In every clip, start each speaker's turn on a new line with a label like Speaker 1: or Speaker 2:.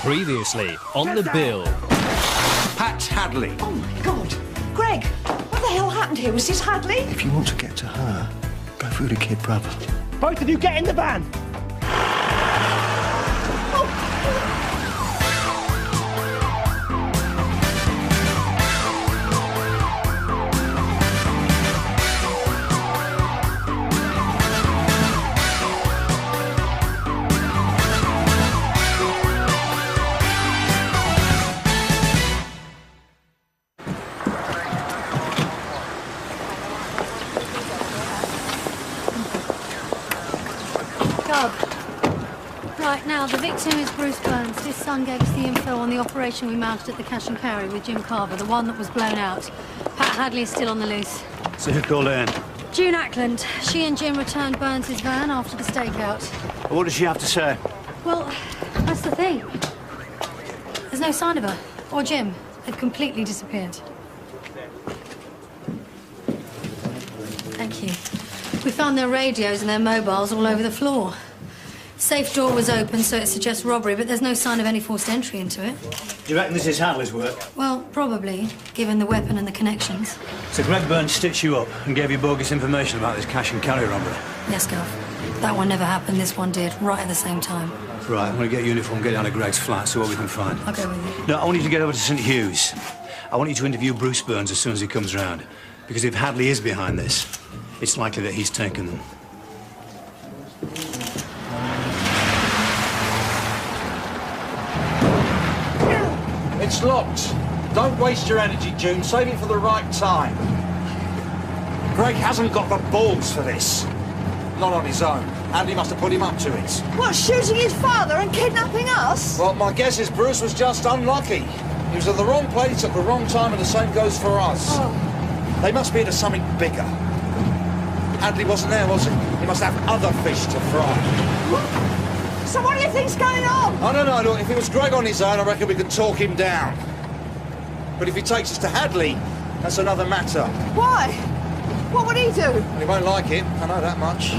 Speaker 1: Previously on the bill.
Speaker 2: Pat Hadley.
Speaker 3: Oh, my God. Greg, what the hell happened here? Was this Hadley?
Speaker 4: If you want to get to her, go through the kid brother.
Speaker 5: Both of you get in the van.
Speaker 6: Right, now, the victim is Bruce Burns. His son gave us the info on the operation we mounted at the Cash and Carry with Jim Carver, the one that was blown out. Pat Hadley is still on the loose.
Speaker 7: So who called in?
Speaker 6: June Ackland. She and Jim returned Burns' van after the stakeout.
Speaker 7: What does she have to say?
Speaker 6: Well, that's the thing. There's no sign of her. Or Jim. They've completely disappeared. Thank you. We found their radios and their mobiles all over the floor. Safe door was open, so it suggests robbery, but there's no sign of any forced entry into it.
Speaker 7: Do you reckon this is Hadley's work?
Speaker 6: Well, probably, given the weapon and the connections.
Speaker 7: So Greg Burns stitched you up and gave you bogus information about this cash and carry robbery?
Speaker 6: Yes, Gov. That one never happened, this one did, right at the same time.
Speaker 7: Right, I'm going to get a uniform, get down to Greg's flat, see what we can find.
Speaker 6: I'll go with you.
Speaker 7: No, I want you to get over to St Hugh's. I want you to interview Bruce Burns as soon as he comes round. Because if Hadley is behind this, it's likely that he's taken them.
Speaker 2: It's locked. Don't waste your energy, June. Save it for the right time. Greg hasn't got the balls for this. Not on his own. Andy must have put him up to it.
Speaker 3: What, shooting his father and kidnapping us?
Speaker 2: Well, my guess is Bruce was just unlucky. He was in the wrong place at the wrong time, and the same goes for us.
Speaker 3: Oh.
Speaker 2: They must be into something bigger. Hadley wasn't there, was he? He must have other fish to fry.
Speaker 3: So what do you think's going on?
Speaker 2: I don't know. Look, if it was Greg on his own, I reckon we could talk him down. But if he takes us to Hadley, that's another matter.
Speaker 3: Why? What would he do?
Speaker 2: Well, he won't like it. I know that much.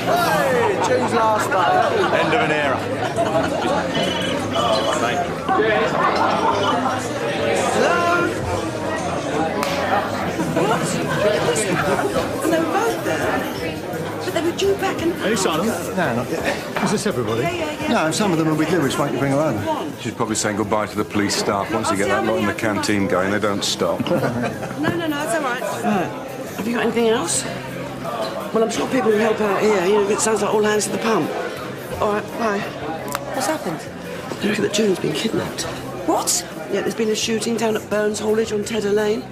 Speaker 5: Hey, June's last day.
Speaker 7: End of an era. Thank you.
Speaker 5: Hello?
Speaker 8: What? And they were both there. But they were due back and...
Speaker 7: Have you signed them?
Speaker 4: No, not yet.
Speaker 7: Is this everybody?
Speaker 8: Yeah.
Speaker 4: No, some of them will be due. Just waiting to bring her over.
Speaker 9: She's probably saying goodbye to the police staff. Once you get that lot in the canteen going, they don't stop.
Speaker 8: No, it's all right. Have you got anything else? Well, I'm sure people will help out here. You know, it sounds like all hands to the pump. All right, bye. What's happened? They reckon that June's been kidnapped. What? Yeah, there's been a shooting down at Burns Haulage on Tedder Lane.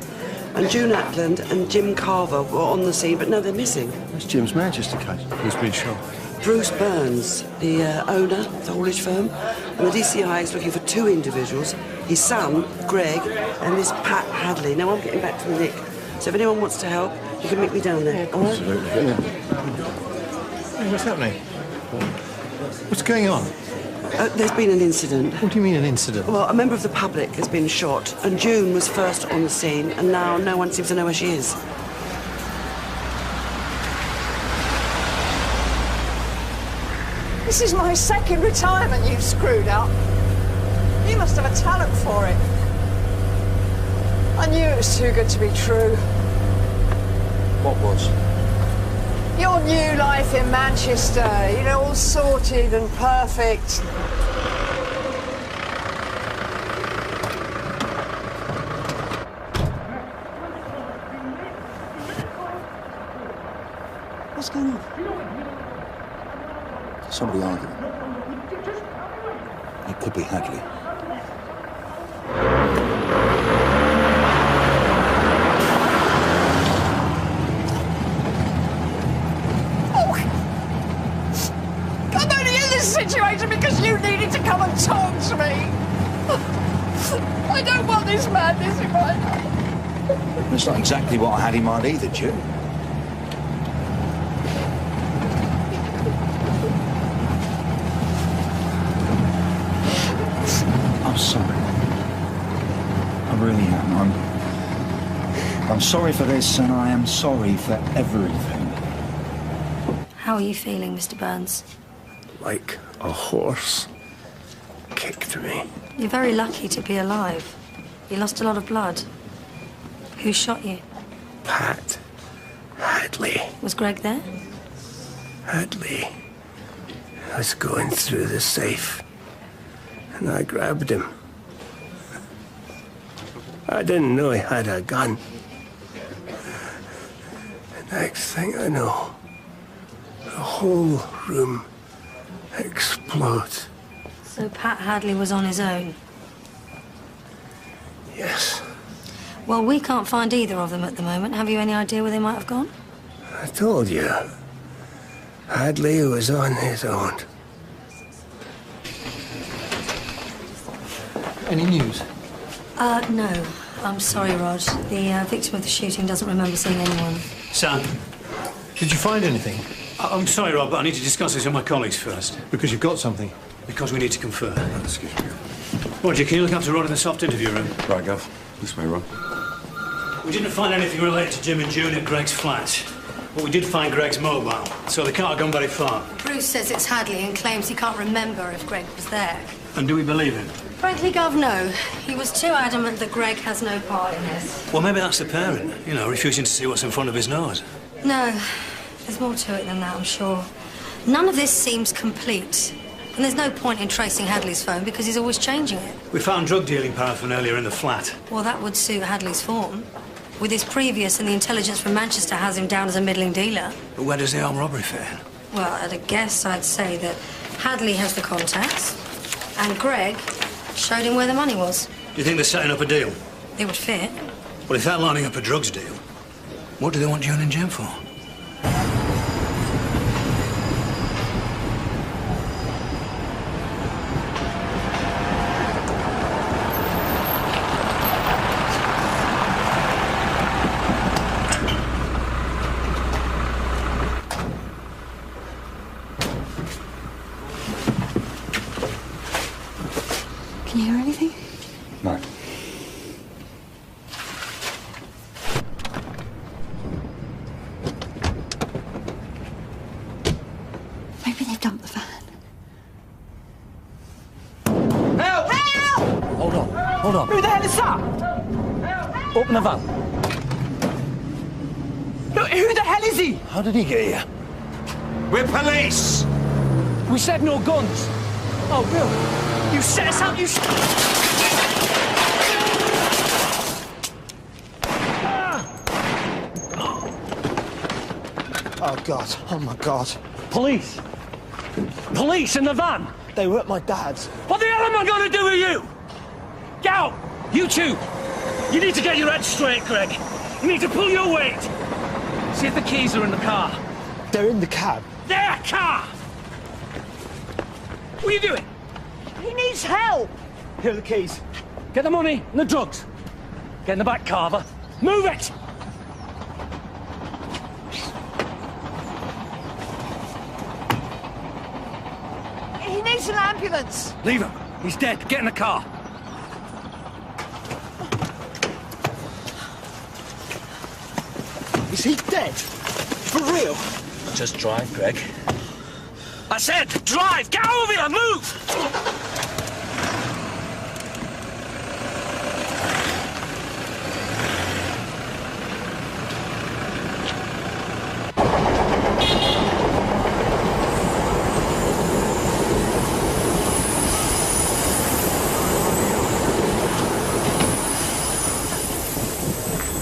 Speaker 8: And June Ackland and Jim Carver were on the scene, but no, they're missing.
Speaker 4: That's Jim's Manchester case.
Speaker 7: Who's been shot?
Speaker 8: Bruce Burns, the owner of the haulage firm, and the DCI is looking for two individuals, his son, Greg, and this Pat Hadley. Now, I'm getting back to the Nick, so if anyone wants to help, you can meet me down there, all right?
Speaker 4: Absolutely, yeah.
Speaker 10: Hey, what's happening? What's going on?
Speaker 8: There's been an incident.
Speaker 10: What do you mean, an incident?
Speaker 8: Well, a member of the public has been shot, and June was first on the scene, and now no one seems to know where she is.
Speaker 3: This is my second retirement you've screwed up. You must have a talent for it. I knew it was too good to be true.
Speaker 2: What was?
Speaker 3: Your new life in Manchester, you know, all sorted and perfect.
Speaker 8: What's going on?
Speaker 4: Somebody arguing. It could be Hadley.
Speaker 3: I'm only in this situation because you needed to come and talk to me. I don't want this madness in my life.
Speaker 2: That's not exactly what I had in mind either, June.
Speaker 4: I'm sorry. I really am. I'm sorry for this, and I am sorry for everything.
Speaker 6: How are you feeling, Mr. Burns?
Speaker 10: Like a horse.
Speaker 11: kicked me.
Speaker 6: You're very lucky to be alive. You lost a lot of blood. Who shot you?
Speaker 11: Pat Hadley.
Speaker 6: Was Greg there?
Speaker 11: Hadley was going through the safe, and I grabbed him. I didn't know he had a gun. The next thing I know, the whole room explodes.
Speaker 6: So Pat Hadley was on his own?
Speaker 11: Yes.
Speaker 6: Well, we can't find either of them at the moment. Have you any idea where they might have gone?
Speaker 11: I told you. Hadley was on his own.
Speaker 10: Any news?
Speaker 6: No. I'm sorry, Rod. The victim of the shooting doesn't remember seeing anyone.
Speaker 7: Sam,
Speaker 10: Did you find anything?
Speaker 7: I'm sorry, Rob, but I need to discuss this with my colleagues first.
Speaker 10: Because you've got something.
Speaker 7: Because we need to confer.
Speaker 9: Excuse me.
Speaker 7: Roger, can you look after Rod in the soft interview room?
Speaker 9: Right, Gov. This way, Rob.
Speaker 7: We didn't find anything related to Jim and June at Greg's flat. But we did find Greg's mobile, so they can't have gone very far.
Speaker 6: Bruce says it's Hadley and claims he can't remember if Greg was there.
Speaker 7: And do we believe him?
Speaker 6: Frankly, Gov, no. He was too adamant that Greg has no part in this.
Speaker 7: Well, maybe that's the parent, you know, refusing to see what's in front of his nose.
Speaker 6: No. There's more to it than that, I'm sure. None of this seems complete. And there's no point in tracing Hadley's phone because he's always changing it.
Speaker 7: We found drug dealing paraphernalia in the flat.
Speaker 6: Well, that would suit Hadley's form. With his previous and the intelligence from Manchester has him down as a middling dealer.
Speaker 7: But where does the armed robbery fit in?
Speaker 6: Well, at a guess, I'd say that Hadley has the contacts and Greg showed him where the money was.
Speaker 7: Do you think they're setting up a deal?
Speaker 6: It would fit.
Speaker 7: Well, if they're lining up a drugs deal, what do they want June and Jim for?
Speaker 3: Can you hear anything?
Speaker 9: No.
Speaker 3: Maybe they've dumped the van.
Speaker 5: Help!
Speaker 3: Help!
Speaker 5: Hold on. Who the hell is that? Open the van. Who the hell is he?
Speaker 10: How did he get here?
Speaker 5: We're police! We said no guns. Oh, Bill, you set us up, you...
Speaker 12: Oh, God. Oh, my God.
Speaker 5: Police? Police in the van?
Speaker 12: They were at my dad's.
Speaker 5: What the hell am I going to do with you? Get out! You two! You need to get your head straight, Greg. You need to pull your weight. See if the keys are in the car.
Speaker 12: They're in the cab.
Speaker 5: Their car! What are you doing?
Speaker 12: He needs help! Here are the keys.
Speaker 5: Get the money and the drugs. Get in the back, Carver. Move it!
Speaker 3: He needs an ambulance.
Speaker 5: Leave him. He's dead. Get in the car.
Speaker 12: Is he dead? For real?
Speaker 5: Just drive, Greg. I said, drive! Get over here! Move!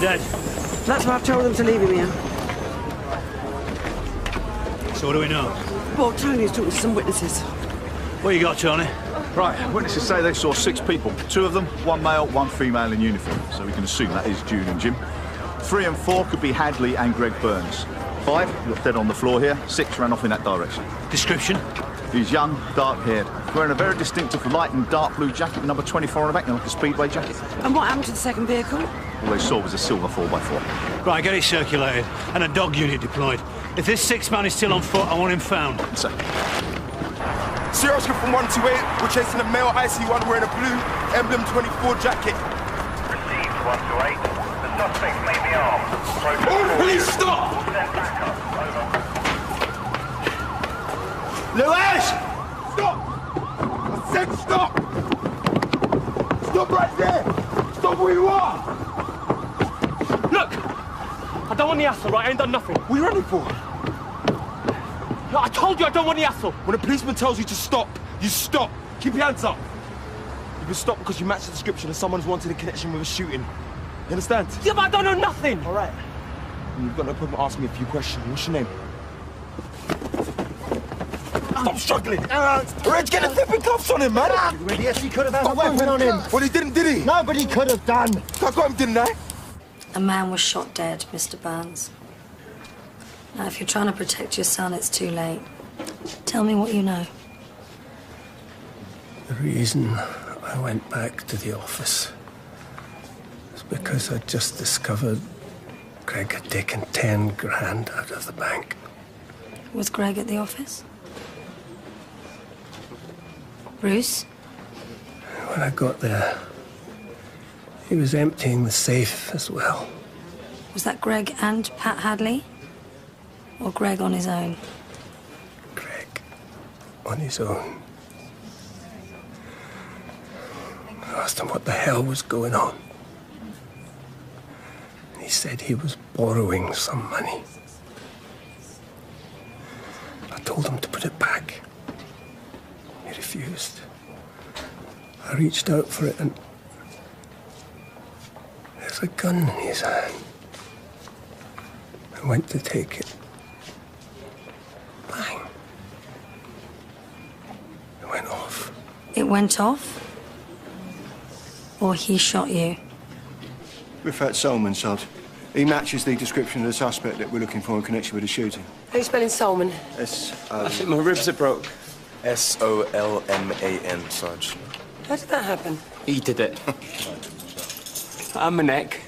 Speaker 7: Dead.
Speaker 8: That's why I've told them to leave him here.
Speaker 7: So what do we know?
Speaker 8: Well, Tony's talking to some witnesses.
Speaker 7: What you got, Tony?
Speaker 13: Right, witnesses say they saw 6 people. 2 of them, 1 male, 1 female in uniform. So we can assume that is June and Jim. 3 and 4 could be Hadley and Greg Burns. 5, look dead on the floor here. 6 ran off in that direction.
Speaker 7: Description?
Speaker 13: He's young, dark-haired, wearing a very distinctive light and dark blue jacket, number 24 on the back, like a speedway jacket.
Speaker 8: And what happened to the second vehicle?
Speaker 13: All they saw was a silver 4x4.
Speaker 7: Right, get it circulated and a dog unit deployed. If this 6th man is still on foot, I want him found.
Speaker 13: So,
Speaker 14: Sierra Oscar from 128, we're chasing a male IC1 wearing a blue emblem 24 jacket.
Speaker 15: Received 128. The suspect may be armed.
Speaker 14: Please stop! Lewis! Stop! I said stop!
Speaker 12: want the hassle, right? I ain't done nothing.
Speaker 14: What are you running for?
Speaker 12: No, I told you I don't want the hassle.
Speaker 14: When a policeman tells you to stop, you stop. Keep your hands up. You've been stopped because you match the description of someone's wanted in connection with a shooting. You understand?
Speaker 12: Yeah, but I don't know nothing.
Speaker 14: All right. And you've got no problem asking me a few questions. What's your name? Stop struggling! Reg, get the flipping cuffs on him, man!
Speaker 12: Yes, he could have had a weapon on him.
Speaker 14: Well, he didn't, did he?
Speaker 12: No, but he could have done.
Speaker 14: I got him, didn't I?
Speaker 6: A man was shot dead, Mr. Burns. Now, if you're trying to protect your son, it's too late. Tell me what you know.
Speaker 11: The reason I went back to the office was because I'd just discovered Greg had taken 10 grand out of the bank.
Speaker 6: Was Greg at the office? Bruce?
Speaker 11: When I got there, he was emptying the safe as well.
Speaker 6: Was that Greg and Pat Hadley? Or Greg on his own?
Speaker 11: Greg on his own. I asked him what the hell was going on. He said he was borrowing some money. I told him to put it back. He refused. I reached out for it and there's a gun in his hand. I went to take it. Bang. It went off.
Speaker 6: It went off? Or he shot you?
Speaker 10: We've had Solomon, Sod. He matches the description of the suspect that we're looking for in connection with the shooting.
Speaker 8: How you spelling Solomon?
Speaker 10: I
Speaker 14: think my ribs are broke. S-O-L-M-A-N, Sarge.
Speaker 8: How did that happen?
Speaker 14: He did it.
Speaker 12: And my neck.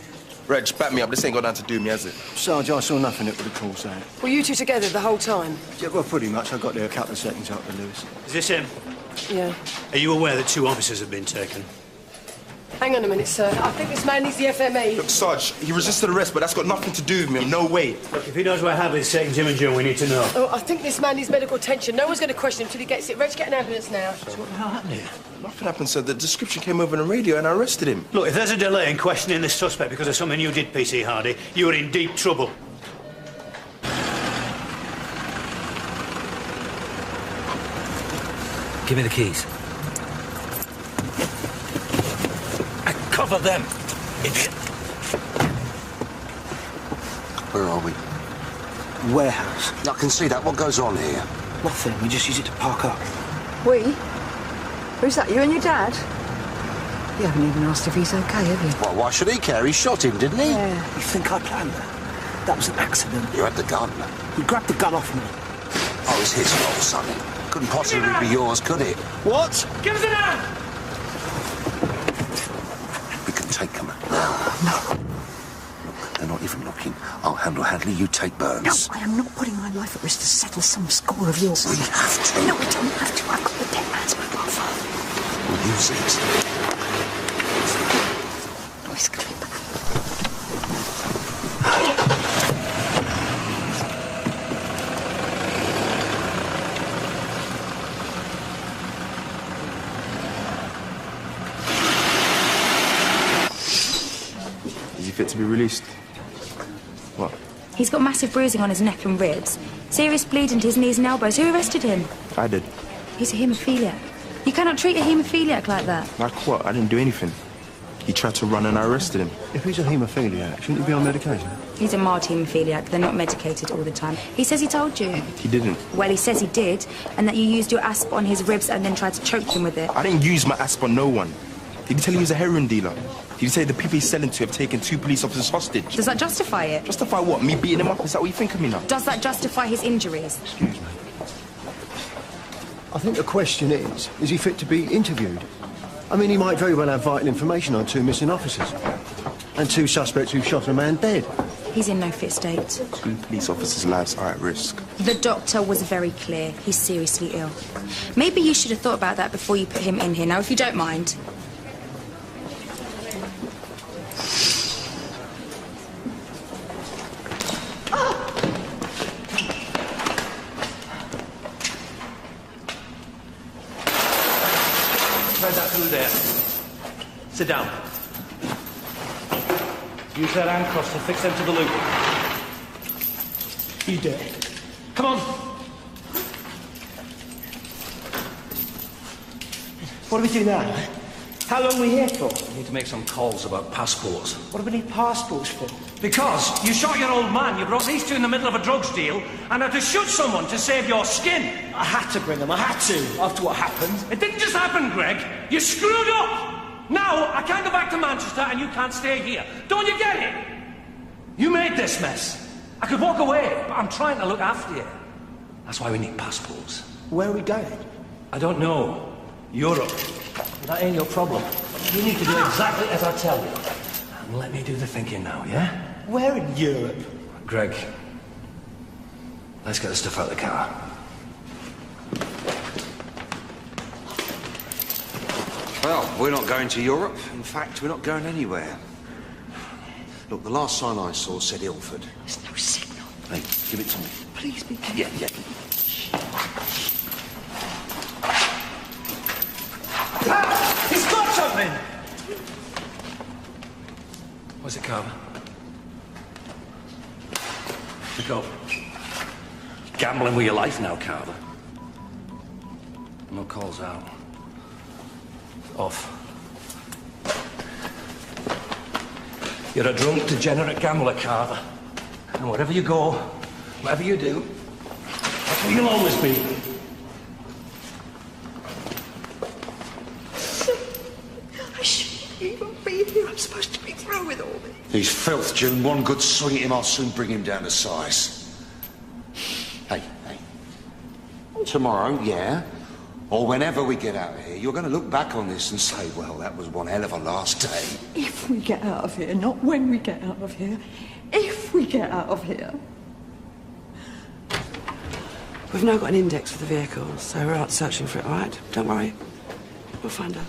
Speaker 14: Reg, back me up. This ain't got nothing to do with me, has it?
Speaker 10: Sarge, I saw nothing that would have caused that.
Speaker 8: Were you two together the whole time?
Speaker 10: Yeah, well, pretty much. I got there a couple of seconds after Lewis.
Speaker 7: Is this him?
Speaker 8: Yeah.
Speaker 7: Are you aware that 2 officers have been taken?
Speaker 8: Hang on a minute, sir. I think this man needs the FME.
Speaker 14: Look, Sarge, he resisted arrest, but that's got nothing to do with me. No way.
Speaker 7: Look, if he knows where Hadley's taking Jim and June, we need to know.
Speaker 8: Oh, I think this man needs medical attention. No one's going to question him until he gets it. Reg, get an ambulance now.
Speaker 7: So what the hell happened here?
Speaker 14: Nothing happened, sir. The description came over on the radio and I arrested him.
Speaker 7: Look, if there's a delay in questioning this suspect because of something you did, PC Hardy, you are in deep trouble.
Speaker 5: Give me the keys. Cover them, idiot.
Speaker 16: Where are we?
Speaker 10: Warehouse.
Speaker 16: I can see that. What goes on here?
Speaker 10: Nothing. We just use it to park up.
Speaker 3: We? Who's that, you and your dad? You haven't even asked if he's okay, have you?
Speaker 16: Well, why should he care? He shot him, didn't he?
Speaker 3: Yeah.
Speaker 10: You think I planned that? That was an accident.
Speaker 16: You had the gun.
Speaker 10: He grabbed the gun off me.
Speaker 16: Oh, it's his fault, Sonny. Couldn't possibly be yours, could it?
Speaker 10: What?
Speaker 12: Give us an hand!
Speaker 16: We can take them. No. Look, they're not even looking. I'll handle Hadley, you take Burns.
Speaker 3: No, I am not putting my life at risk to settle some score of yours.
Speaker 16: We have to.
Speaker 3: No, we don't have to. I've got the dead man's mobile phone.
Speaker 16: We'll use it.
Speaker 3: Noise clip.
Speaker 14: Is he fit to be released? What?
Speaker 17: He's got massive bruising on his neck and ribs. Serious bleeding to his knees and elbows. Who arrested him?
Speaker 14: I did.
Speaker 17: He's a haemophiliac. You cannot treat a haemophiliac like that.
Speaker 14: Like what? I didn't do anything. He tried to run and I arrested him.
Speaker 10: If he's a haemophiliac, shouldn't he be on medication?
Speaker 17: He's a mild haemophiliac. They're not medicated all the time. He says he told you.
Speaker 14: He didn't.
Speaker 17: Well, he says he did, and that you used your asp on his ribs and then tried to choke him with it.
Speaker 14: I didn't use my asp on no one. Did he tell you he's a heroin dealer? Did he say the people he's selling to have taken 2 police officers hostage?
Speaker 17: Does that justify it?
Speaker 14: Justify what? Me beating him up? Is that what you think of me now?
Speaker 17: Does that justify his injuries?
Speaker 14: Excuse me.
Speaker 10: I think the question is he fit to be interviewed? I mean, he might very well have vital information on 2 missing officers. And 2 suspects who shot a man dead.
Speaker 17: He's in no fit state.
Speaker 14: 2 police officers' lives are at risk.
Speaker 17: The doctor was very clear. He's seriously ill. Maybe you should have thought about that before you put him in here. Now, if you don't mind.
Speaker 5: Thread that through there. Sit down. Use that hand cross to fix them to the loop.
Speaker 11: You do it. Come on. What do we do now? How long are we here for?
Speaker 5: We need to make some calls about passports.
Speaker 11: What do we need passports for?
Speaker 5: Because you shot your old man, you brought these two in the middle of a drugs deal, and had to shoot someone to save your skin.
Speaker 11: I had to bring them, I had to, after what happened.
Speaker 5: It didn't just happen, Greg. You screwed up! Now, I can't go back to Manchester and you can't stay here. Don't you get it? You made this mess. I could walk away, but I'm trying to look after you. That's why we need passports.
Speaker 11: Where are we going?
Speaker 5: I don't know. Europe. That ain't your problem. You need to do exactly as I tell you. And let me do the thinking now, yeah?
Speaker 11: Where in Europe?
Speaker 5: Greg, let's get the stuff out of the car.
Speaker 16: Well, we're not going to Europe. In fact, we're not going anywhere. Look, the last sign I saw said Ilford.
Speaker 8: There's no signal.
Speaker 16: Hey, give it to me.
Speaker 8: Please be careful.
Speaker 16: Yeah.
Speaker 5: Ah! He's got something! What's it, Carver? Go. Gambling with your life now, Carver. No calls out. Off. You're a drunk, degenerate gambler, Carver. And wherever you go, whatever you do, that's what you'll always be.
Speaker 8: I shouldn't even be here. I'm supposed to be through with all this.
Speaker 16: He's filth, June. One good swing at him, I'll soon bring him down to size. Hey. Tomorrow, yeah? Or whenever we get out of here, you're going to look back on this and say, well, that was one hell of a last day.
Speaker 3: If we get out of here, not when we get out of here. If we get out of here.
Speaker 8: We've now got an index for the vehicle, so we're out searching for it, all right? Don't worry. We'll find her.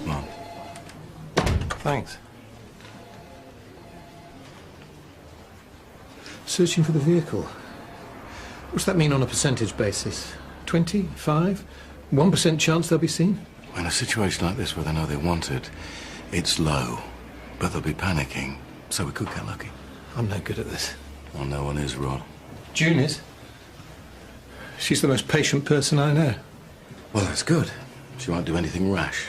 Speaker 11: Come on. Thanks. Searching for the vehicle. What's that mean on a percentage basis? 20? 5? 1% chance they'll be seen?
Speaker 9: In a situation like this where they know they're wanted, it's low. But they'll be panicking, so we could get lucky.
Speaker 11: I'm no good at this.
Speaker 9: Well, no one is, Rod.
Speaker 11: June is. She's the most patient person I know.
Speaker 9: Well, that's good. She won't do anything rash.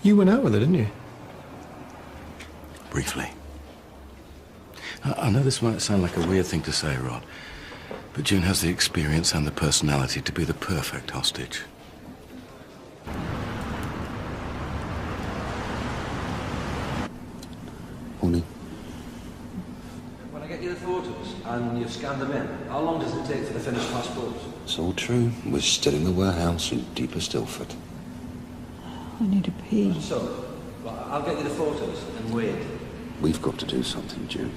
Speaker 11: You went out with her, didn't you?
Speaker 9: Briefly. I know this might sound like a weird thing to say, Rod, but June has the experience and the personality to be the perfect hostage.
Speaker 16: Morning.
Speaker 5: When I get you the photos and you've scanned them in, how long does it take for the finished passports?
Speaker 16: It's all true. We're still in the warehouse in deepest Ilford.
Speaker 3: I need a pee.
Speaker 5: So, I'll get you the photos and wait.
Speaker 16: We've got to do something, June.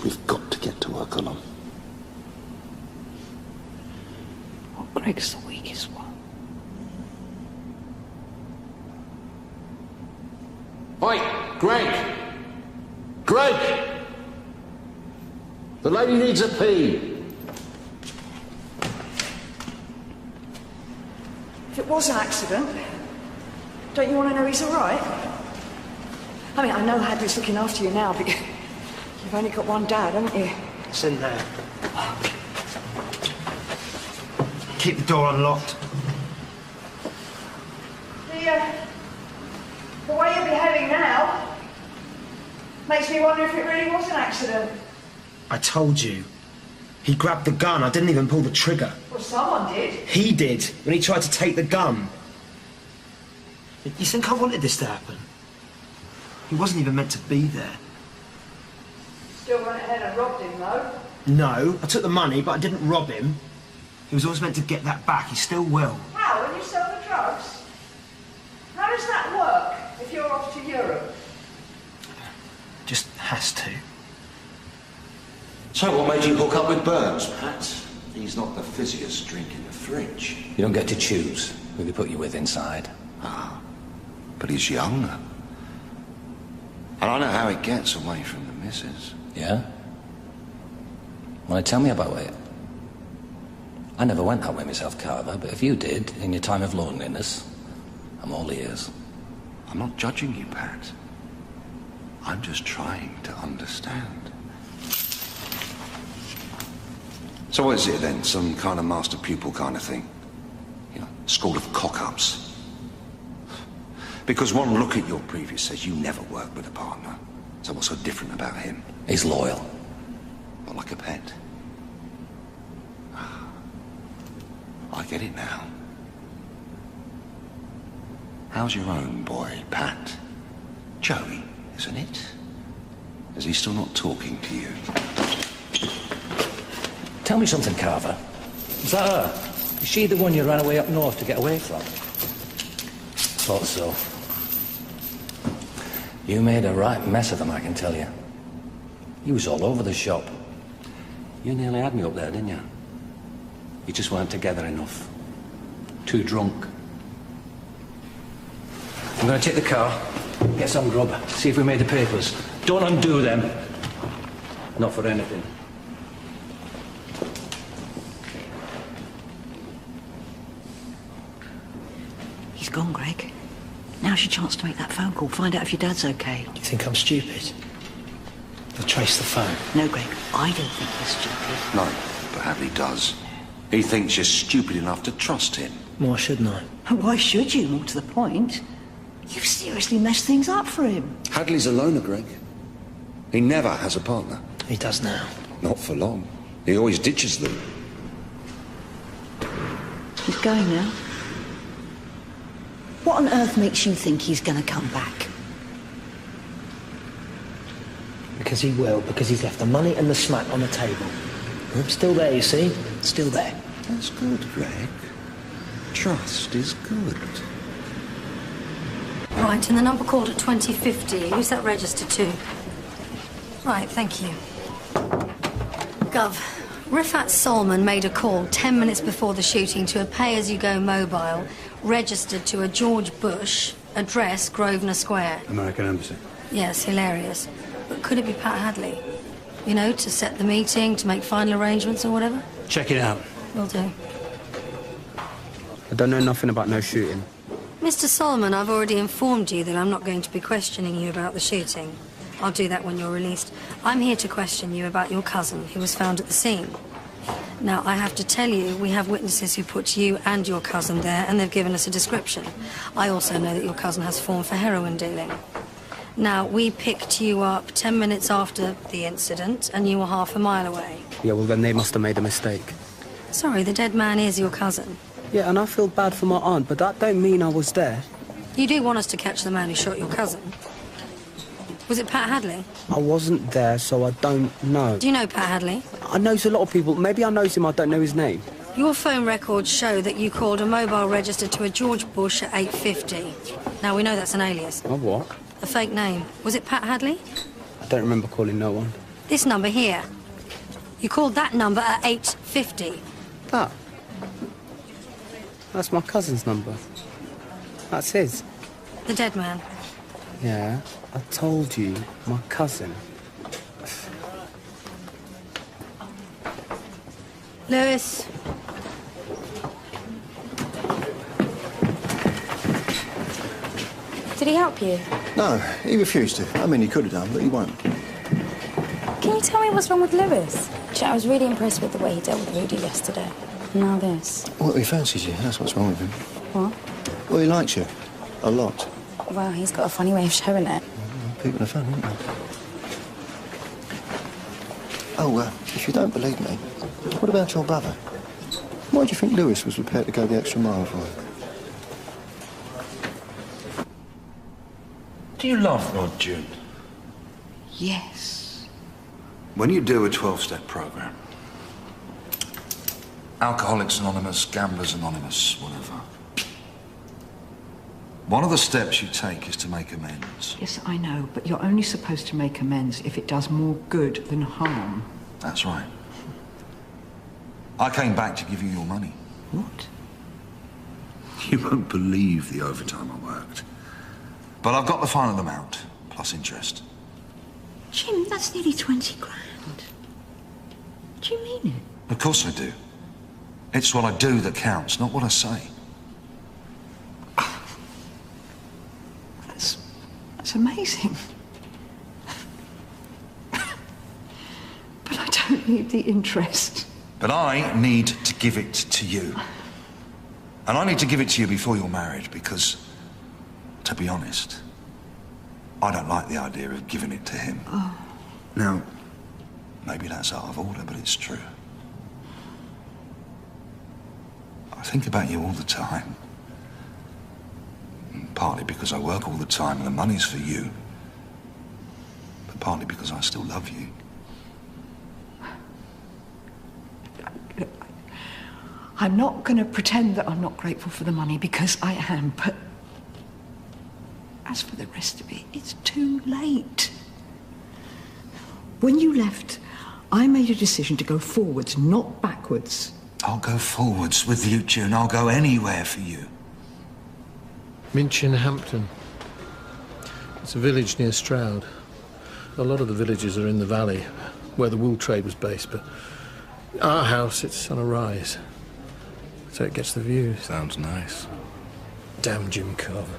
Speaker 16: We've got to get to work on them.
Speaker 3: Well, Greg's the weakest one.
Speaker 16: Oi, Greg! Greg! The lady needs a pee.
Speaker 3: If it was an accident, don't you want to know he's all right? I mean, I know Hadley's looking after you now, but you've only got one dad, haven't you?
Speaker 11: It's in there. Keep the door unlocked.
Speaker 3: The way you're behaving now makes me wonder if it really was an accident.
Speaker 11: I told you. He grabbed the gun. I didn't even pull the trigger.
Speaker 3: Well, someone did.
Speaker 11: He did, when he tried to take the gun. You think I wanted this to happen? He wasn't even meant to be there.
Speaker 3: Still went ahead and robbed him, though.
Speaker 11: No, I took the money, but I didn't rob him. He was always meant to get that back. He still will.
Speaker 3: How? When you sell the drugs? How does that work if you're off to Europe?
Speaker 11: Just has to.
Speaker 16: So what made you hook up with Burns, Pat? He's not the fizziest drink in the fridge.
Speaker 7: You don't get to choose who they put you with inside.
Speaker 16: Ah, but he's young. And I know how it gets away from the missus.
Speaker 7: Yeah? Want to tell me about it? I never went that way myself, Carver, but if you did, in your time of loneliness, I'm all ears.
Speaker 16: I'm not judging you, Pat. I'm just trying to understand. So what is it then? Some kind of master-pupil kind of thing? You know, school of cock-ups? Because one look at your previous says you never worked with a partner. So what's so different about him?
Speaker 7: He's loyal.
Speaker 16: Not like a pet. I get it now. How's your own boy, Pat? Joey, isn't it? Is he still not talking to you?
Speaker 7: Tell me something, Carver. Is that her? Is she the one you ran away up north to get away from? Thought so. You made a right mess of them, I can tell you. You was all over the shop. You nearly had me up there, didn't you? You just weren't together enough. Too drunk. I'm going to take the car, get some grub, see if we made the papers. Don't undo them. Not for anything.
Speaker 18: He's gone, Greg. Now's your chance to make that phone call, find out if your dad's okay.
Speaker 11: You think I'm stupid? They'll trace the phone.
Speaker 18: No, Greg, I don't think you're stupid.
Speaker 16: No, but Hadley does. He thinks you're stupid enough to trust him.
Speaker 11: Why shouldn't I?
Speaker 18: Why should you, more to the point? You've seriously messed things up for him.
Speaker 16: Hadley's a loner, Greg. He never has a partner.
Speaker 11: He does now.
Speaker 16: Not for long. He always ditches them.
Speaker 18: He's going now. What on earth makes you think he's going to come back?
Speaker 11: Because he will, because he's left the money and the smack on the table. Still there, you see? Still there.
Speaker 16: That's good, Greg. Trust is good.
Speaker 6: Right, and the number called at 2050, who's that registered to? Right, thank you. Gov, Rifat Solomon made a call 10 minutes before the shooting to a pay-as-you-go mobile registered to a George Bush, address Grosvenor Square.
Speaker 9: American Embassy.
Speaker 6: Yes, hilarious. But could it be Pat Hadley? You know, to set the meeting, to make final arrangements or whatever?
Speaker 12: Check it out.
Speaker 6: Will do.
Speaker 12: I don't know nothing about no shooting.
Speaker 6: Mr. Solomon, I've already informed you that I'm not going to be questioning you about the shooting. I'll do that when you're released. I'm here to question you about your cousin, who was found at the scene. Now, I have to tell you, we have witnesses who put you and your cousin there, and they've given us a description. I also know that your cousin has form for heroin dealing. Now, we picked you up 10 minutes after the incident, and you were half a mile away.
Speaker 12: Yeah, well, then they must have made a mistake.
Speaker 6: Sorry, the dead man is your cousin.
Speaker 12: Yeah, and I feel bad for my aunt, but that don't mean I was there.
Speaker 6: You do want us to catch the man who shot your cousin? Was it Pat Hadley?
Speaker 12: I wasn't there, so I don't know.
Speaker 6: Do you know Pat Hadley?
Speaker 12: I knows a lot of people. Maybe I knows him, I don't know his name.
Speaker 6: Your phone records show that you called a mobile registered to a George Bush at 8:50. Now, we know that's an alias.
Speaker 12: A what?
Speaker 6: A fake name. Was it Pat Hadley?
Speaker 12: I don't remember calling no one.
Speaker 6: This number here. You called that number at 8:50.
Speaker 12: That? That's my cousin's number. That's his.
Speaker 6: The dead man.
Speaker 12: Yeah, I told you, my cousin.
Speaker 6: Lewis.
Speaker 17: Did he help you?
Speaker 10: No, he refused to. I mean, he could have done, but he won't.
Speaker 17: Can you tell me what's wrong with Lewis? I was really impressed with the way he dealt with Rudy yesterday. Now this.
Speaker 10: Well, he fancies you. That's what's wrong with him.
Speaker 17: What?
Speaker 10: Well, he likes you. A lot.
Speaker 17: Well, he's got a funny way of showing it.
Speaker 10: People are fun, aren't they? Oh, if you don't believe me, what about your brother? Why do you think Lewis was prepared to go the extra mile for him?
Speaker 16: Do you love Rod, June?
Speaker 18: Yes.
Speaker 16: When you do a 12-step program, Alcoholics Anonymous, Gamblers Anonymous, whatever, one of the steps you take is to make amends.
Speaker 18: Yes, I know, but you're only supposed to make amends if it does more good than harm.
Speaker 16: That's right. I came back to give you your money.
Speaker 18: What?
Speaker 16: You won't believe the overtime I worked. But I've got the final amount, plus interest.
Speaker 18: Jim, that's nearly 20 grand. Do you mean it?
Speaker 16: Of course I do. It's what I do that counts, not what I say.
Speaker 18: That's amazing. But I don't need the interest.
Speaker 16: But I need to give it to you. And I need to give it to you before you're married, because, to be honest, I don't like the idea of giving it to him.
Speaker 18: Oh.
Speaker 16: Now, maybe that's out of order, but it's true. I think about you all the time. Partly because I work all the time and the money's for you. But partly because I still love you.
Speaker 18: I'm not going to pretend that I'm not grateful for the money, because I am, but as for the rest of it, it's too late. When you left, I made a decision to go forwards, not backwards.
Speaker 16: I'll go forwards with you, June. I'll go anywhere for you.
Speaker 11: Minchin Hampton. It's a village near Stroud. A lot of the villages are in the valley, where the wool trade was based, but our house, it's on a rise. So it gets the view.
Speaker 9: Sounds nice.
Speaker 11: Damn Jim Carver.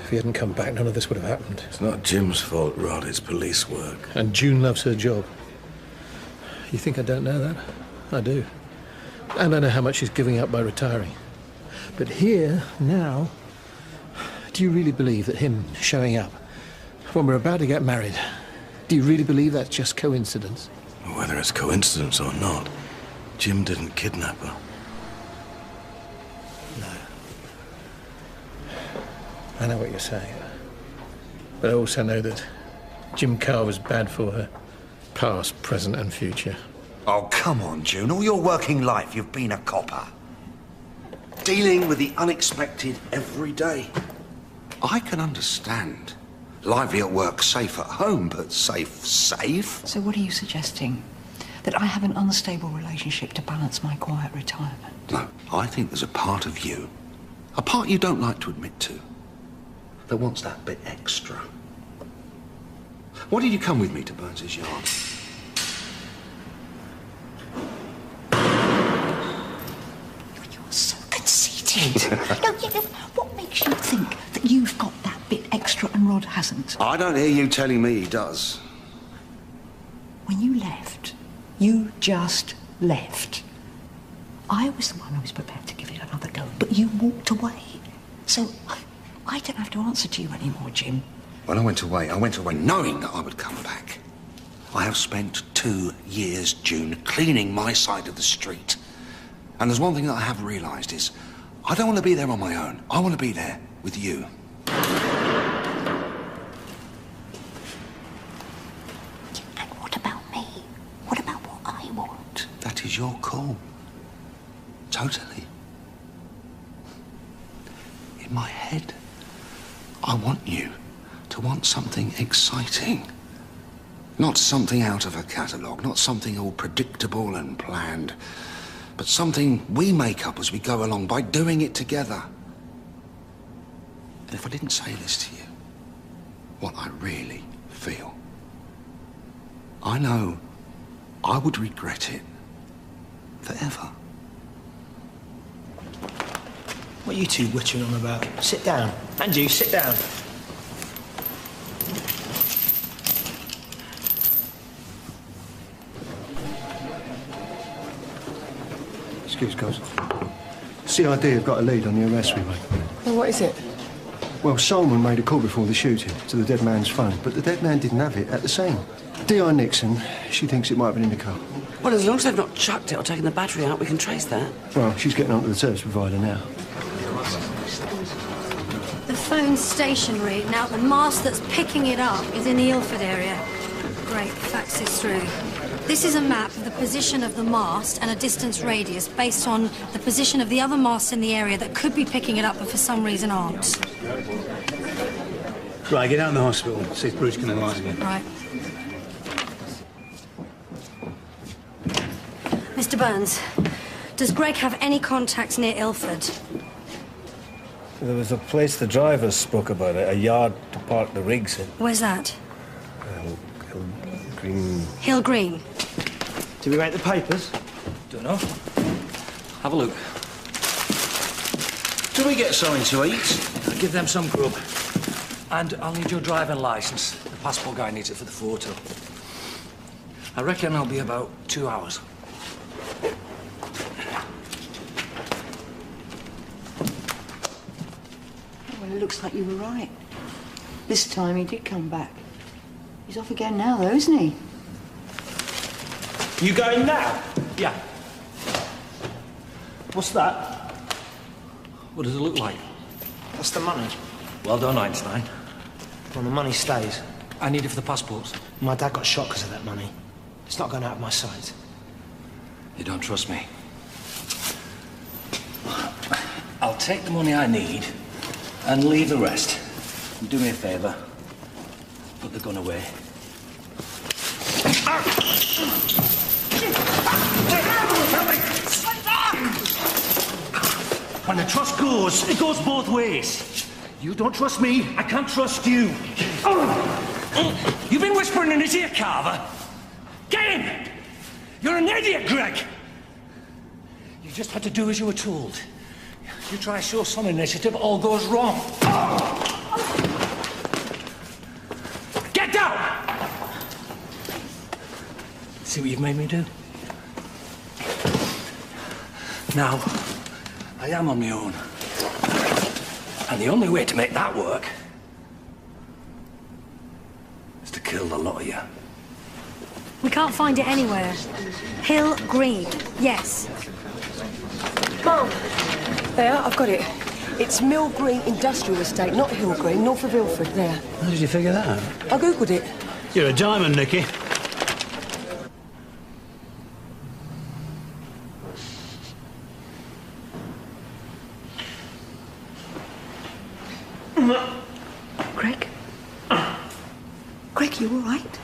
Speaker 11: If he hadn't come back, none of this would have happened.
Speaker 9: It's not Jim's fault, Rod. It's police work.
Speaker 11: And June loves her job. You think I don't know that? I do. And I know how much she's giving up by retiring. But here, now, do you really believe that him showing up when we're about to get married, do you really believe that's just coincidence?
Speaker 9: Whether it's coincidence or not, Jim didn't kidnap her.
Speaker 11: I know what you're saying. But I also know that Jim Carver's bad for her. Past, present and future.
Speaker 16: Oh, come on, June. All your working life, you've been a copper. Dealing with the unexpected every day. I can understand. Lively at work, safe at home, but safe?
Speaker 18: So what are you suggesting? That I have an unstable relationship to balance my quiet retirement?
Speaker 16: No, I think there's a part of you, a part you don't like to admit to, that wants that bit extra. Why did you come with me to Burns's yard?
Speaker 18: You're so conceited. No, what makes you think that you've got that bit extra and Rod hasn't?
Speaker 16: I don't hear you telling me he does.
Speaker 18: When you left, you just left. I was the one who was prepared to give it another go, but you walked away. So I don't have to answer to you anymore, Jim.
Speaker 16: When I went away knowing that I would come back. I have spent 2 years, June, cleaning my side of the street. And there's one thing that I have realised is, I don't want to be there on my own. I want to be there with you.
Speaker 18: And what about me? What about what I want?
Speaker 16: That is your call. Totally. In my head, I want you to want something exciting. Not something out of a catalogue, not something all predictable and planned, but something we make up as we go along by doing it together. And if I didn't say this to you, what I really feel, I know I would regret it forever.
Speaker 19: What are you two witching on about? Sit down. And you, sit down.
Speaker 10: Excuse, guys. CID have got a lead on the arrest we made.
Speaker 8: Well, what is it?
Speaker 10: Well, Solomon made a call before the shooting to the dead man's phone, but the dead man didn't have it at the scene. D.I. Nixon, she thinks it might have been in the car.
Speaker 8: Well, as long as they've not chucked it or taken the battery out, we can trace that.
Speaker 10: Well, she's getting on to the service provider now.
Speaker 6: The phone's stationary. Now, the mast that's picking it up is in the Ilford area. Great, fax is through. This is a map of the position of the mast and a distance radius based on the position of the other masts in the area that could be picking it up but for some reason aren't.
Speaker 19: Right, get out in the hospital. See if Bruce can analyse it.
Speaker 6: Right. Mr. Burns, does Greg have any contacts near Ilford?
Speaker 11: There was a place the drivers spoke about it, a yard to park the rigs in.
Speaker 6: Where's that?
Speaker 11: Hill Green.
Speaker 6: Hill Green.
Speaker 19: Did we make the papers?
Speaker 5: Don't know. Have a look.
Speaker 16: Do we get something to eat?
Speaker 5: I'll give them some grub. And I'll need your driving licence. The passport guy needs it for the photo. I reckon I'll be about 2 hours.
Speaker 18: Well, it looks like you were right. This time he did come back. He's off again now, though, isn't he?
Speaker 12: You going now?
Speaker 5: Yeah.
Speaker 12: What's that?
Speaker 5: What does it look like?
Speaker 19: That's the money.
Speaker 5: Well done, Einstein.
Speaker 19: Well, the money stays.
Speaker 5: I need it for the passports.
Speaker 19: My dad got shot because of that money. It's not going out of my sight.
Speaker 7: You don't trust me? I'll take the money I need and leave the rest. Do me a favour. Put the gun away.
Speaker 5: When the trust goes, it goes both ways. You don't trust me, I can't trust you. You've been whispering in his ear, Carver. Get him! You're an idiot, Greg! You just had to do as you were told. You try to show some initiative, all goes wrong. Get down! See what you've made me do? Now, I am on my own. And the only way to make that work is to kill the lot of you.
Speaker 6: We can't find it anywhere. Hill Green, yes.
Speaker 8: Mum, there, I've got it. It's Mill Green Industrial Estate, not Hill Green, north of Ilford, there.
Speaker 11: How did you figure that out?
Speaker 8: I googled it.
Speaker 11: You're a diamond, Nicky.
Speaker 18: Greg? Greg, you all right?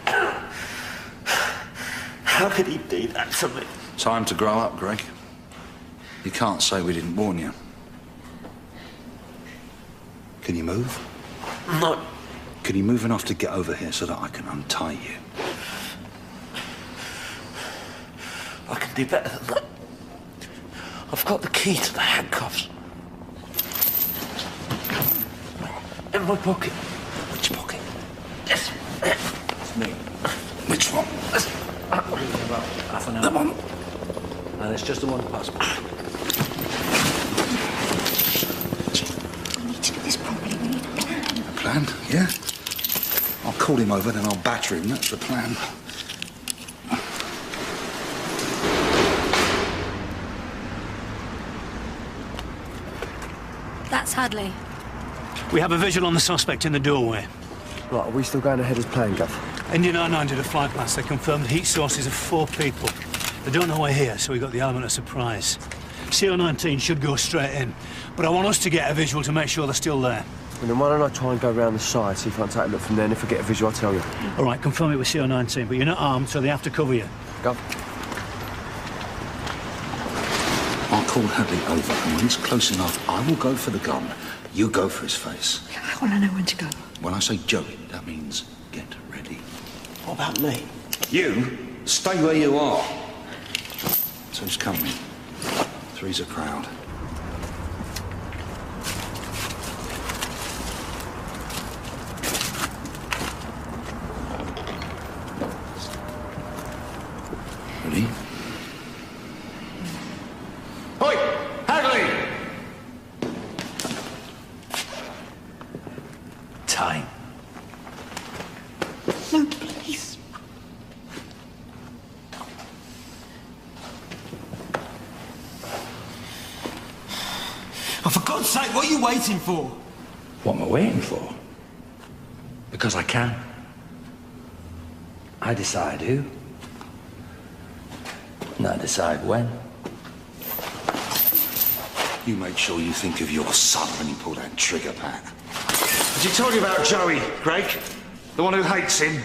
Speaker 12: How could he do that to me?
Speaker 16: Time to grow up, Greg. You can't say we didn't warn you. Can you move?
Speaker 12: No.
Speaker 16: Can you move enough to get over here so that I can untie you?
Speaker 12: I can do better than that. I've got the key to the handcuffs. In my pocket.
Speaker 16: Which pocket?
Speaker 12: Yes.
Speaker 5: It's me.
Speaker 16: Which one?
Speaker 5: About half an hour.
Speaker 16: The one.
Speaker 5: And it's just the one passport.
Speaker 18: We need to do this properly. We need a plan.
Speaker 16: A plan? Yeah. I'll call him over, then I'll batter him. That's the plan.
Speaker 6: That's Hadley.
Speaker 11: We have a visual on the suspect in the doorway.
Speaker 10: Right, are we still going ahead as planned, Gav?
Speaker 11: Indian 99 did a flight pass. They confirmed heat sources of 4 people. They don't know we're here, so we got the element of surprise. CO19 should go straight in, but I want us to get a visual to make sure they're still there.
Speaker 10: And then why don't I try and go around the side, see if I can take a look from there, and if I get a visual, I'll tell you.
Speaker 11: All right, confirm it with CO19, but you're not armed, so they have to cover you.
Speaker 10: Gav?
Speaker 16: I'll call Hadley over, and when he's close enough, I will go for the gun. You go for his face.
Speaker 18: I want to know when to go.
Speaker 16: When I say Joey, that means get ready.
Speaker 19: What about me?
Speaker 16: You, stay where you are. So who's coming? Three's a crowd. Ready?
Speaker 2: Oi! Hadley!
Speaker 5: Time.
Speaker 18: No, please.
Speaker 19: Oh, for God's sake, what are you waiting for?
Speaker 7: What am I waiting for? Because I can. I decide who. And I decide when.
Speaker 16: You make sure you think of your son when you pull that trigger, Pat.
Speaker 2: Did he tell you about Joey, Greg? The one who hates him?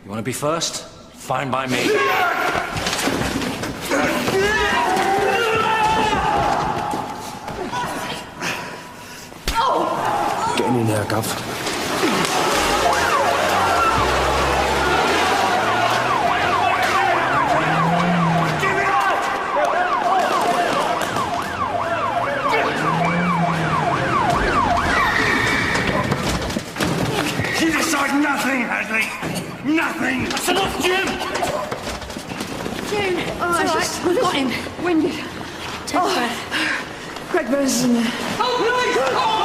Speaker 7: You want to be first? Fine by me.
Speaker 10: Get in there, Gav.
Speaker 5: You decide nothing, Hadley. Nothing. That's enough, Jim.
Speaker 3: June,
Speaker 6: It's all right. We've got him.
Speaker 3: Winded.
Speaker 6: Take a breath.
Speaker 3: Greg Burns is in there.
Speaker 5: Oh, please! Oh,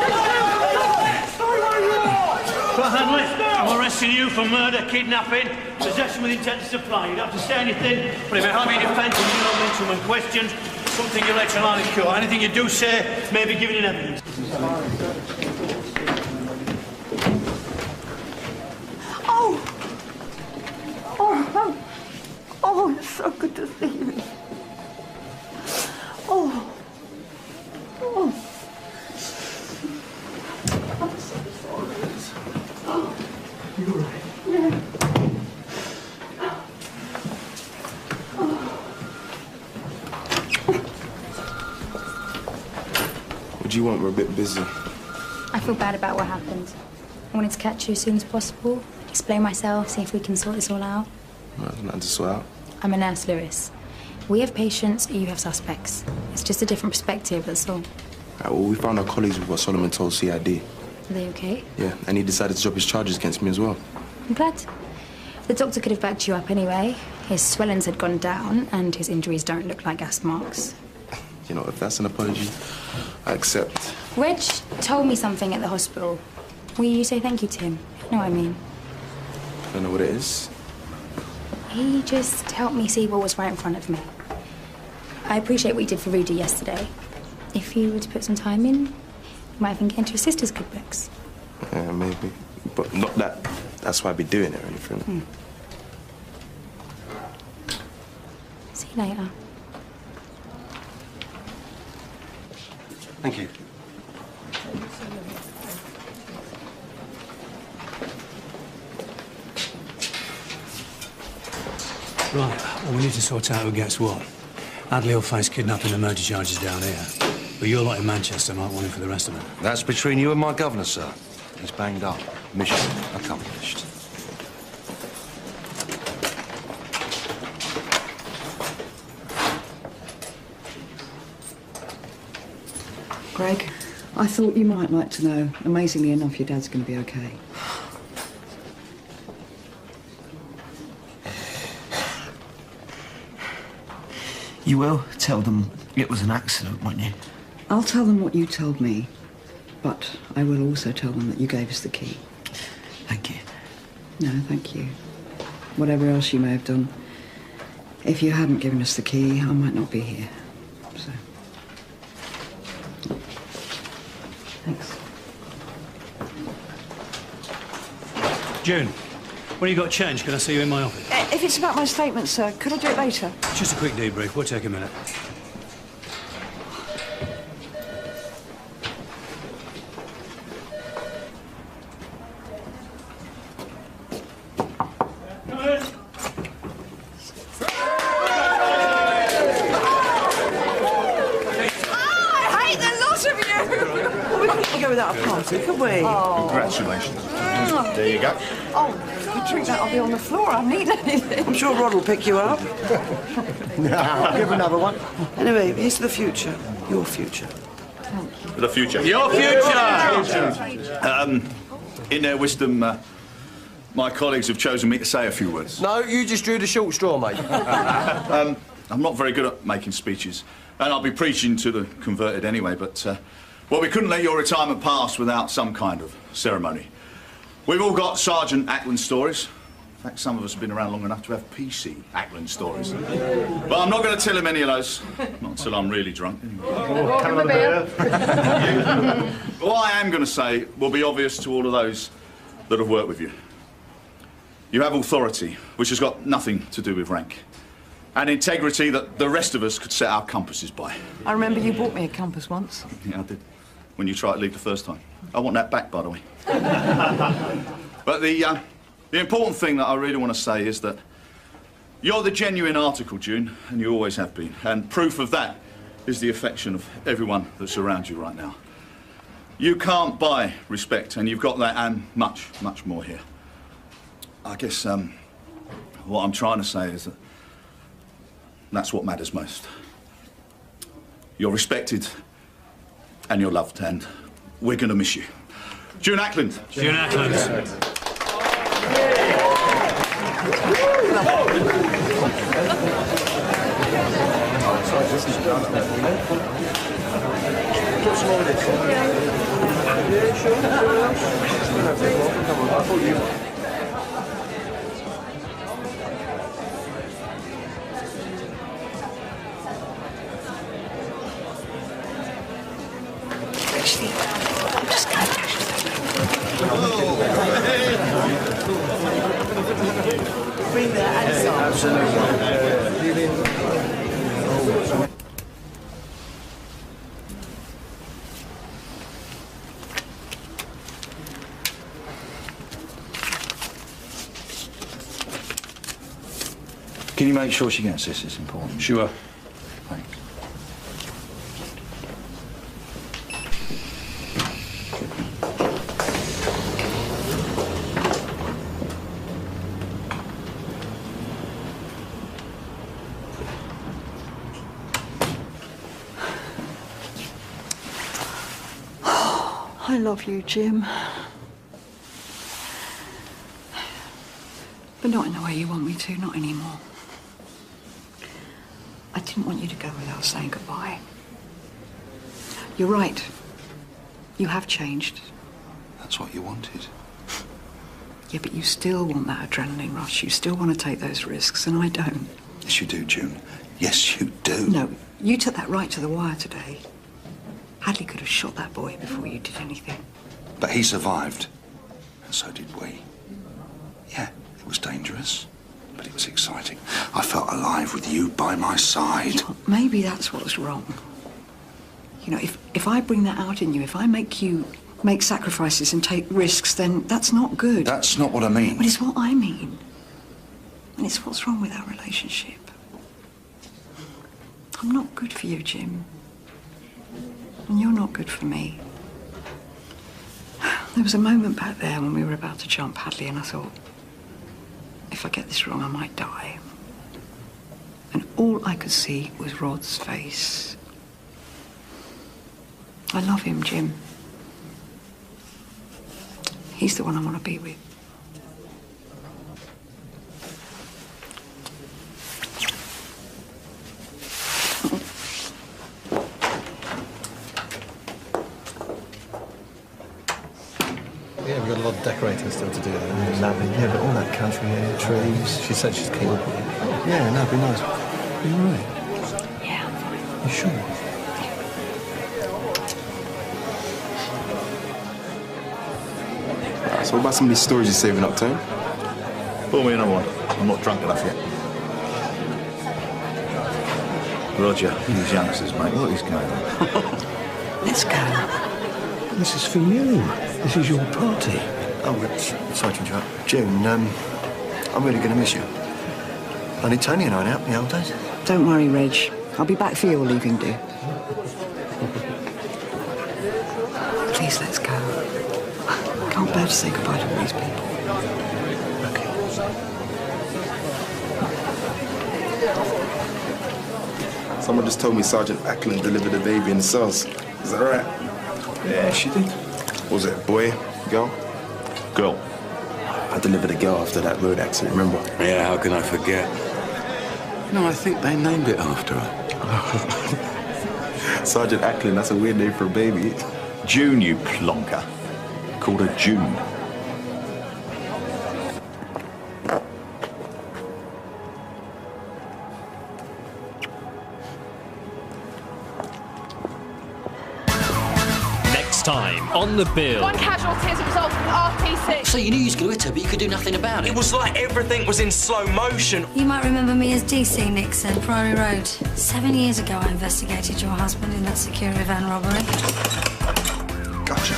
Speaker 20: Hanley, I'm arresting you for murder, kidnapping, possession with intent to supply. You don't have to say anything, but if you have any defence and you don't mention when questioned, something you'll let your line in court. Anything you do say may be given in evidence.
Speaker 3: Oh, it's so good to see you. Oh. Oh. I'm so sorry. Oh.
Speaker 11: You all right?
Speaker 3: Yeah.
Speaker 14: What do you want? We're a bit busy.
Speaker 17: I feel bad about what happened. I wanted to catch you as soon as possible, explain myself, see if we can sort this all out.
Speaker 14: No, there's nothing to sort out.
Speaker 17: I'm a nurse, Lewis. We have patients, you have suspects. It's just a different perspective, that's all.
Speaker 14: Well, we found our colleagues with what Solomon told CID.
Speaker 17: Are they okay?
Speaker 14: Yeah, and he decided to drop his charges against me as well.
Speaker 17: I'm glad. The doctor could have backed you up anyway. His swellings had gone down, and his injuries don't look like gas marks.
Speaker 14: You know, if that's an apology, I accept.
Speaker 17: Reg told me something at the hospital. Will you say thank you to him? You know what I mean?
Speaker 14: I don't know what it is.
Speaker 17: He just helped me see what was right in front of me. I appreciate what you did for Rudy yesterday. If you were to put some time in, you might even get into your sister's good books.
Speaker 14: Yeah, maybe. But not that. That's why I'd be doing it or anything.
Speaker 17: See you later.
Speaker 16: Thank you.
Speaker 5: Right, well, we need to sort out who gets what. Adley will face kidnapping and murder charges down here. But your lot in Manchester might want him for the rest of it.
Speaker 16: That's between you and my governor, sir. He's banged up. Mission accomplished.
Speaker 18: Greg, I thought you might like to know. Amazingly enough, your dad's going to be okay.
Speaker 19: You will tell them it was an accident, won't you?
Speaker 18: I'll tell them what you told me, but I will also tell them that you gave us the key.
Speaker 19: Thank you.
Speaker 18: No, thank you. Whatever else you may have done, if you hadn't given us the key, I might not be here. So. Thanks.
Speaker 5: June, when you got changed, can I see you in my office?
Speaker 3: If it's about my statement, sir, could I do it later?
Speaker 5: Just a quick debrief. We'll take a minute.
Speaker 8: Could we?
Speaker 3: Oh.
Speaker 13: Congratulations. There you go.
Speaker 3: Oh, you drink that, I'll be on the floor. I'll need anything.
Speaker 8: I'm sure Rod will pick you up.
Speaker 10: I'll give another one.
Speaker 8: Anyway, here's to the future. Your future.
Speaker 13: The future.
Speaker 5: Your future!
Speaker 13: In their wisdom, my colleagues have chosen me to say a few words.
Speaker 19: No, you just drew the short straw, mate.
Speaker 13: I'm not very good at making speeches, and I'll be preaching to the converted anyway, but, well, we couldn't let your retirement pass without some kind of ceremony. We've all got Sergeant Ackland stories. In fact, some of us have been around long enough to have PC Ackland stories. But I'm not going to tell him any of those, not until I'm really drunk. Anyway. What I am going to say will be obvious to all of those that have worked with you. You have authority, which has got nothing to do with rank, and integrity that the rest of us could set our compasses by.
Speaker 3: I remember you bought me a compass once.
Speaker 13: Yeah, I did. When you tried to leave the first time. I want that back, by the way. But the important thing that I really want to say is that you're the genuine article, June, and you always have been. And proof of that is the affection of everyone that's around you right now. You can't buy respect, and you've got that and much, much more here. I guess what I'm trying to say is that that's what matters most. You're respected and you're loved, and we're going to miss you. June Ackland.
Speaker 5: June Ackland.
Speaker 10: Put some more of this. Yeah, sure. Come on, I thought you...
Speaker 3: Bring the answer.
Speaker 4: Can you make sure she gets this? It's important.
Speaker 7: Sure.
Speaker 4: Thanks.
Speaker 18: I love you, Jim. But not in the way you want me to, not anymore. I didn't want you to go without saying goodbye. You're right. You have changed.
Speaker 16: That's what you wanted.
Speaker 18: Yeah, but you still want that adrenaline rush. You still want to take those risks, and I don't.
Speaker 16: Yes, you do, June. Yes, you do.
Speaker 18: No, you took that right to the wire today. Hadley could have shot that boy before you did anything.
Speaker 16: But he survived. And so did we. Yeah, it was dangerous, but it was exciting. I felt alive with you by my side.
Speaker 18: Maybe that's what's wrong. You know, if I bring that out in you, if I make you make sacrifices and take risks, then that's not good.
Speaker 16: That's not what I mean.
Speaker 18: But it's what I mean. And it's what's wrong with our relationship. I'm not good for you, Jim. And you're not good for me. There was a moment back there when we were about to jump Hadley, and I thought, if I get this wrong, I might die. And all I could see was Rod's face. I love him, Jim. He's the one I want to be with.
Speaker 11: Yeah, we've got a lot of decorating still to do.
Speaker 10: Lovely. Yeah, but all that country air, trees.
Speaker 11: She said she's keen.
Speaker 10: Yeah, no, it'd be nice. Are you all right?
Speaker 18: Yeah, I'm fine.
Speaker 10: You sure?
Speaker 14: So what about some of these stories you're saving up, Tone?
Speaker 13: Pour me another one. I'm not drunk enough yet.
Speaker 4: Roger, these youngsters, mate, what is going on?
Speaker 18: Let's go.
Speaker 10: This is for you. This is your party. Oh, sorry to interrupt. June, I'm really going to miss you. Only Tony and I out in the old days.
Speaker 18: Don't worry, Reg. I'll be back for your leaving do. Please, let's go. I can't bear to say goodbye to all these people.
Speaker 14: Someone just told me Sergeant Ackland delivered a baby in the cells. Is that right?
Speaker 13: Yeah, she did.
Speaker 14: Was it a boy? Girl?
Speaker 13: Girl.
Speaker 14: I delivered a girl after that road accident, remember?
Speaker 9: Yeah, how can I forget? No, I think they named it after her.
Speaker 14: Sergeant Ackland, that's a weird name for a baby.
Speaker 13: June, you plonker. Called her June.
Speaker 1: Next time on The Bill.
Speaker 21: One casualty as a result of an RT6.
Speaker 22: So you knew you was going to hit her, but you could do nothing about it.
Speaker 23: It was like everything was in slow motion.
Speaker 6: You might remember me as DC Nixon, Priory Road. 7 years ago, I investigated your husband in that security van robbery.
Speaker 16: Gotcha.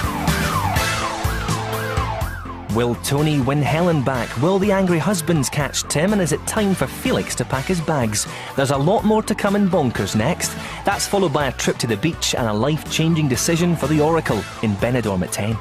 Speaker 24: Will Tony win Helen back? Will the angry husbands catch Tim? And is it time for Felix to pack his bags? There's a lot more to come in Bonkers next. That's followed by a trip to the beach and a life-changing decision for the Oracle in Benidorm at 10.